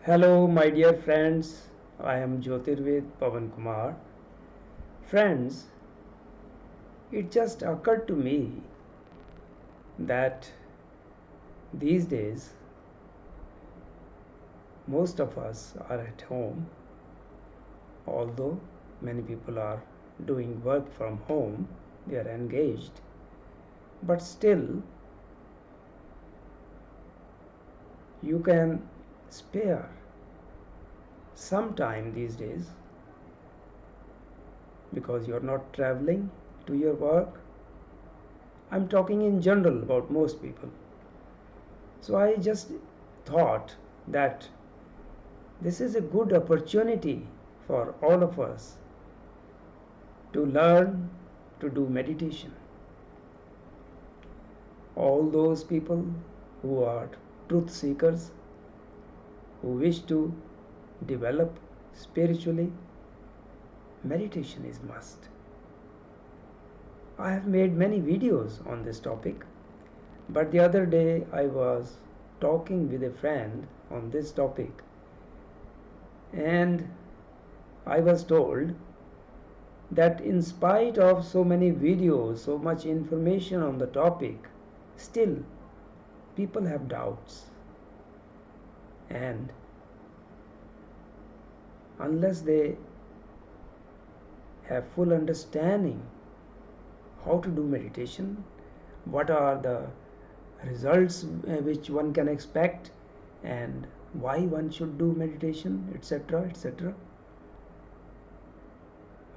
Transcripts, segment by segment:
Hello, my dear friends. I am Jyotirved Pavan Kumar. Friends, it just occurred to me that these days most of us are at home, although many people are doing work from home, they are engaged, but still you can spare some time these days because you're not traveling to your work. I'm talking in general about most people. So I just thought that this is a good opportunity for all of us to learn to do meditation. All those people who are truth seekers, who wish to develop spiritually, meditation is must. I have made many videos on this topic, but the other day I was talking with a friend on this topic, and I was told that in spite of so many videos, so much information on the topic, still people have doubts. And unless they have full understanding how to do meditation, what are the results which one can expect, and why one should do meditation, etc., etc.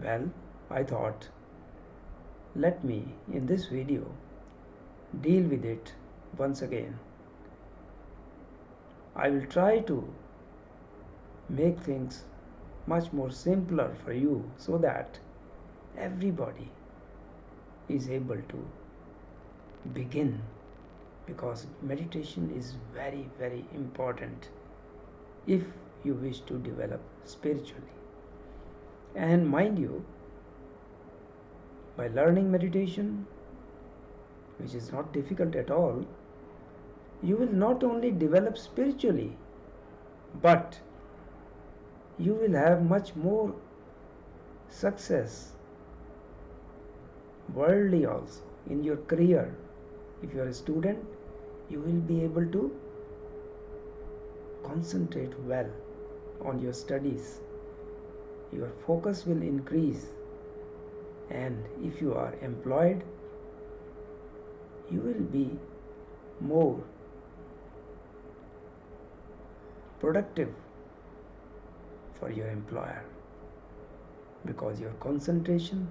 Well, I thought, let me in this video deal with it once again. I will try to make things much more simpler for you so that everybody is able to begin, because meditation is very, very important if you wish to develop spiritually. And mind you, by learning meditation, which is not difficult at all, you will not only develop spiritually, but you will have much more success worldly also in your career. If you are a student, you will be able to concentrate well on your studies. Your focus will increase, and if you are employed, you will be more productive for your employer, because your concentration,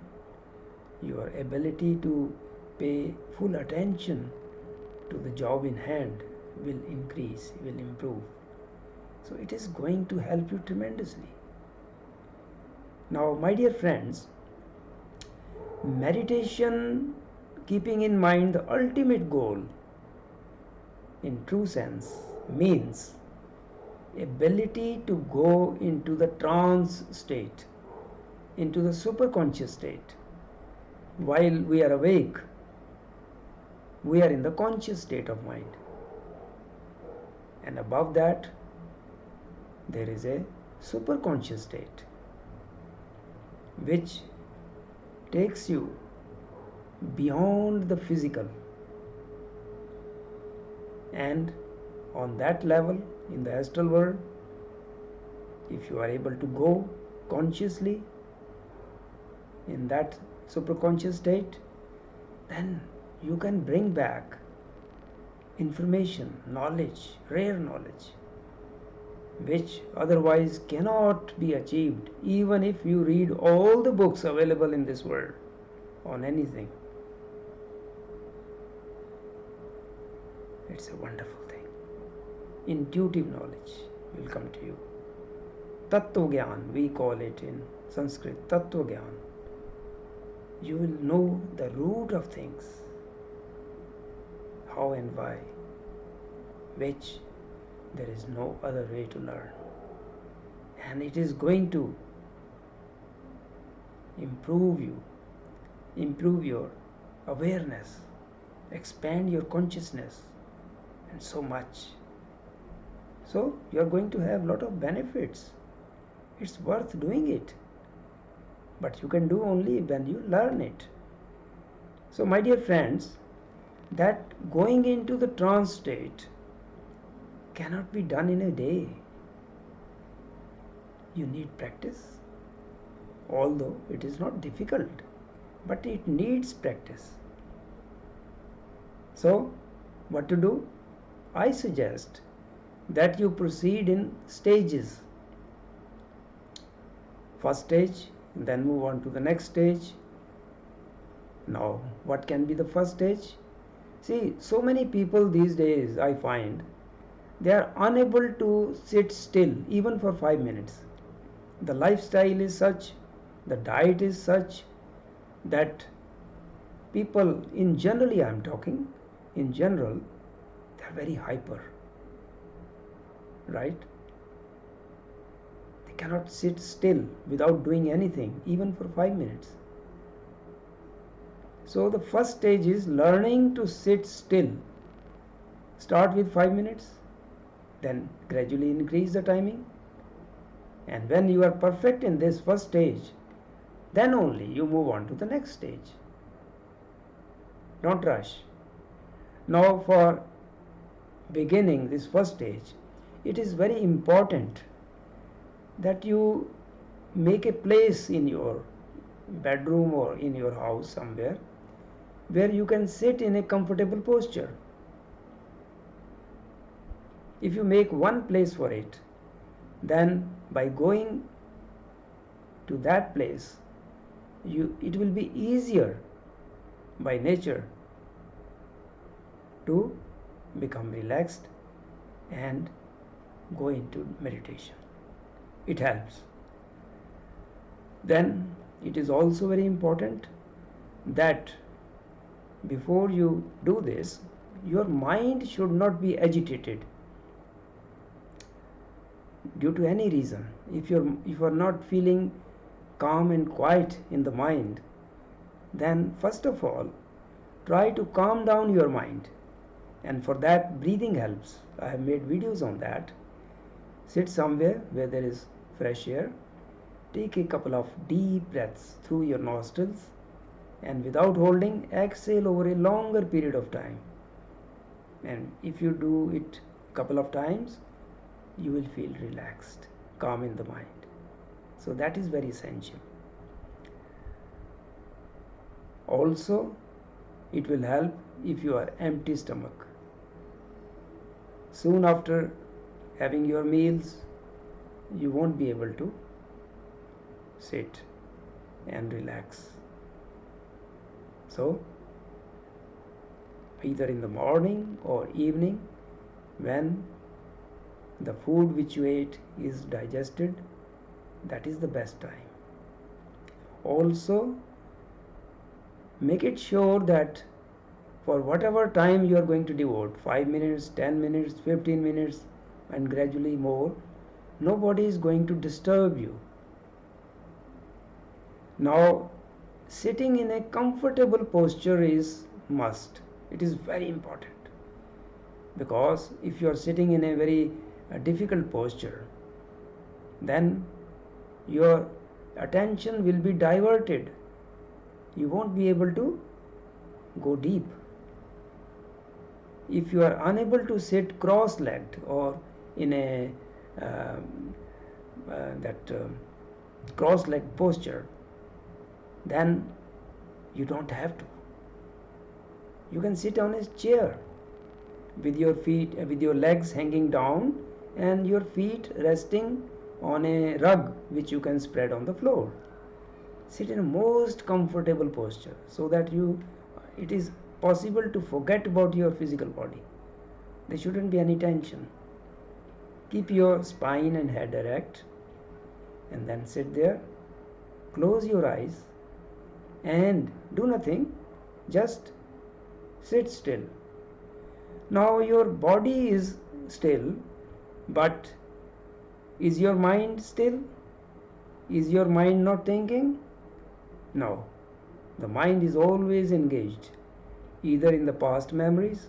your ability to pay full attention to the job in hand will increase, will improve. So it is going to help you tremendously. Now, my dear friends, meditation, keeping in mind the ultimate goal in true sense, means ability to go into the trance state, into the superconscious state. While we are awake, we are in the conscious state of mind, and above that there is a superconscious state which takes you beyond the physical, and on that level, in the astral world, if you are able to go consciously in that superconscious state, then you can bring back information, knowledge, rare knowledge, which otherwise cannot be achieved even if you read all the books available in this world on anything. It's a wonderful thing. Intuitive knowledge will come to you. Tattva Gyan, we call it in Sanskrit, Tattva Gyan. You will know the root of things, how and why, which there is no other way to learn. And it is going to improve you, improve your awareness, expand your consciousness, and so much. So you are going to have a lot of benefits. It's worth doing it, but you can do only when you learn it. So my dear friends, that going into the trance state cannot be done in a day. You need practice, although it is not difficult, but it needs practice. So what to do? I suggest that you proceed in stages. First stage, then move on to the next stage. Now, what can be the first stage? See, so many people these days, I find, they are unable to sit still even for 5 minutes. The lifestyle is such, the diet is such that people, in generally I am talking, in general, they are very hyper, right? They cannot sit still without doing anything, even for 5 minutes. So the first stage is learning to sit still. Start with 5 minutes, then gradually increase the timing. And when you are perfect in this first stage, then only you move on to the next stage. Don't rush. Now for beginning this first stage, it is very important that you make a place in your bedroom or in your house somewhere where you can sit in a comfortable posture. If you make one place for it, then by going to that place, it will be easier by nature to become relaxed and go into meditation. It helps. Then it is also very important that before you do this, your mind should not be agitated due to any reason. If you are not feeling calm and quiet in the mind, then first of all try to calm down your mind, and for that breathing helps. I have made videos on that. Sit somewhere where there is fresh air, take a couple of deep breaths through your nostrils, and without holding, exhale over a longer period of time. And if you do it a couple of times, you will feel relaxed, calm in the mind. So that is very essential. Also, it will help if you are empty stomach. Soon after having your meals, you won't be able to sit and relax. So, either in the morning or evening, when the food which you ate is digested, that is the best time. Also, make it sure that for whatever time you are going to devote, 5 minutes, 10 minutes, 15 minutes, and gradually more, nobody is going to disturb you. Now, sitting in a comfortable posture is must. It is very important, because if you are sitting in a very difficult posture, then your attention will be diverted. You won't be able to go deep. If you are unable to sit cross-legged or in a cross-legged posture, then you don't have to. You can sit on a chair with your feet, with your legs hanging down and your feet resting on a rug which you can spread on the floor. Sit in a most comfortable posture so that it is possible to forget about your physical body. There shouldn't be any tension. Keep your spine and head erect and then sit there. Close your eyes and do nothing. Just sit still. Now your body is still, but is your mind still? Is your mind not thinking? No. The mind is always engaged, either in the past memories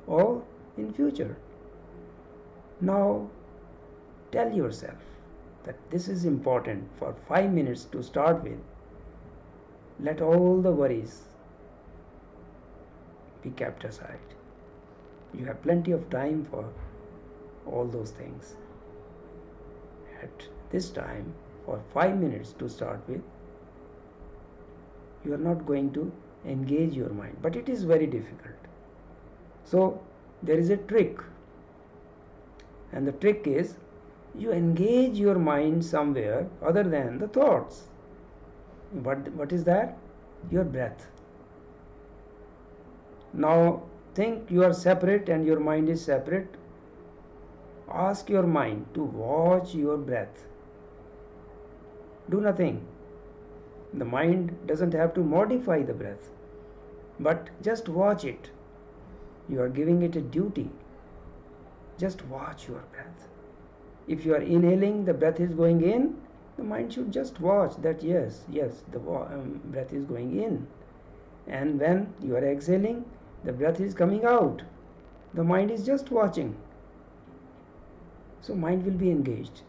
or in future. Now tell yourself that this is important for 5 minutes to start with. Let all the worries be kept aside. You have plenty of time for all those things. At this time, for 5 minutes to start with, you are not going to engage your mind, but it is very difficult. So there is a trick, and the trick is you engage your mind somewhere other than the thoughts. What is that? Your breath. Now think you are separate and your mind is separate. Ask your mind to watch your breath. Do nothing. The mind doesn't have to modify the breath, but just watch it. You are giving it a duty. Just watch your breath. If you are inhaling, the breath is going in, the mind should just watch that yes, the breath is going in. And when you are exhaling, the breath is coming out. The mind is just watching. So mind will be engaged.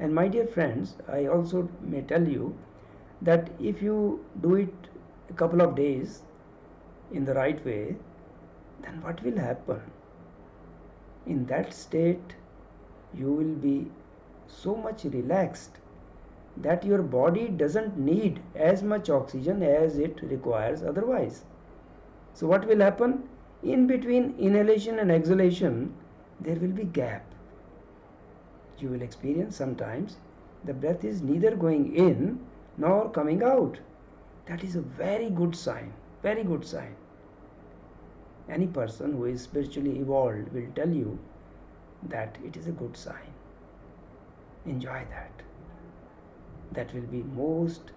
And my dear friends, I also may tell you that if you do it a couple of days in the right way, then what will happen? In that state, you will be so much relaxed that your body doesn't need as much oxygen as it requires otherwise. So what will happen? In between inhalation and exhalation, there will be gap. You will experience sometimes the breath is neither going in nor coming out. That is a very good sign, very good sign. Any person who is spiritually evolved will tell you that it is a good sign. Enjoy that. That will be most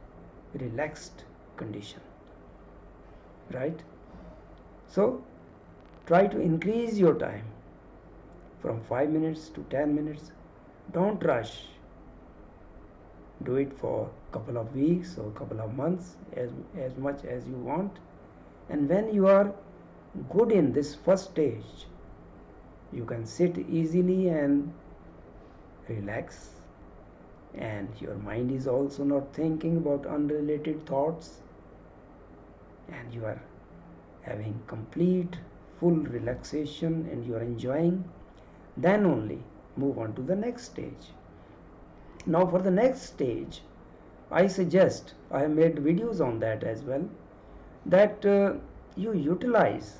relaxed condition. Right? So try to increase your time from 5 minutes to 10 minutes. Don't rush. Do it for a couple of weeks or a couple of months, as much as you want. And when you are good in this first stage, you can sit easily and relax, and your mind is also not thinking about unrelated thoughts, and you are having complete full relaxation and you are enjoying. Then only move on to the next stage. Now for the next stage, I suggest, I have made videos on that as well, that you utilize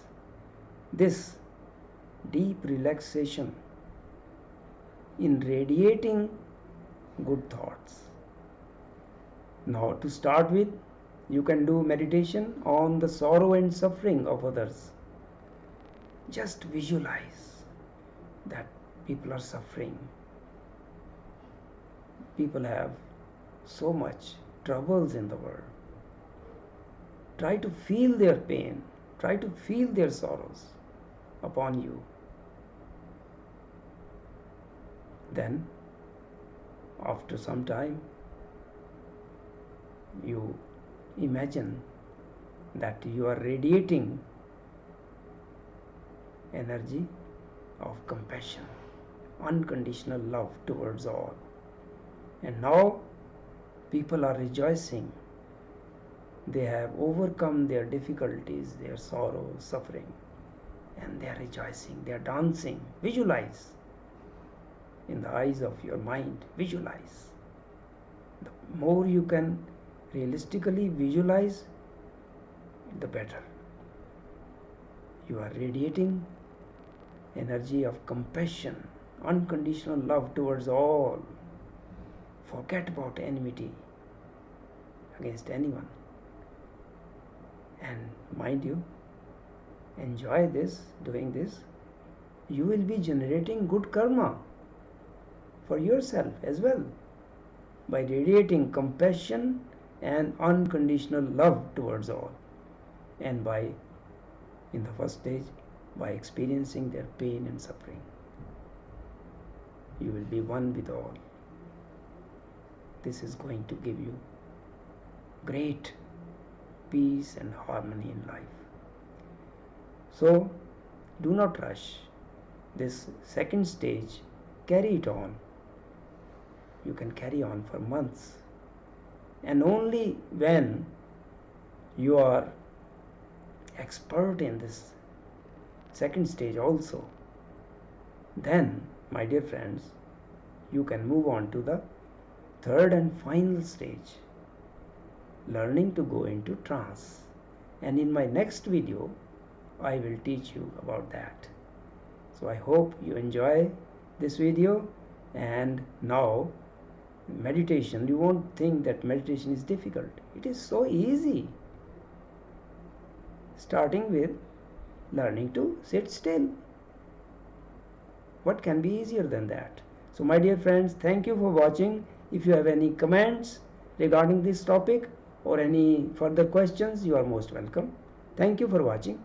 this deep relaxation in radiating good thoughts. Now to start with, you can do meditation on the sorrow and suffering of others. Just visualize that people are suffering. People have so much troubles in the world. Try to feel their pain. Try to feel their sorrows upon you. Then, after some time, you imagine that you are radiating energy of compassion, unconditional love towards all. And now people are rejoicing. They have overcome their difficulties, their sorrow, suffering, and they are rejoicing, they are dancing. Visualize in the eyes of your mind. Visualize. The more you can realistically visualize, the better. You are radiating energy of compassion, unconditional love towards all. Forget about enmity against anyone. And mind you, enjoy this, doing this. You will be generating good karma for yourself as well by radiating compassion and unconditional love towards all, and by, in the first stage, by experiencing their pain and suffering. You will be one with all. This is going to give you great peace and harmony in life. So do not rush. This second stage, carry it on. you can carry on for months. And only when you are expert in this second stage also, then, my dear friends, you can move on to the third and final stage, learning to go into trance. And in my next video, I will teach you about that. So I hope you enjoy this video. And now, meditation, you won't think that meditation is difficult. It is so easy. Starting with learning to sit still. What can be easier than that? So my dear friends, thank you for watching. If you have any comments regarding this topic or any further questions, you are most welcome. Thank you for watching.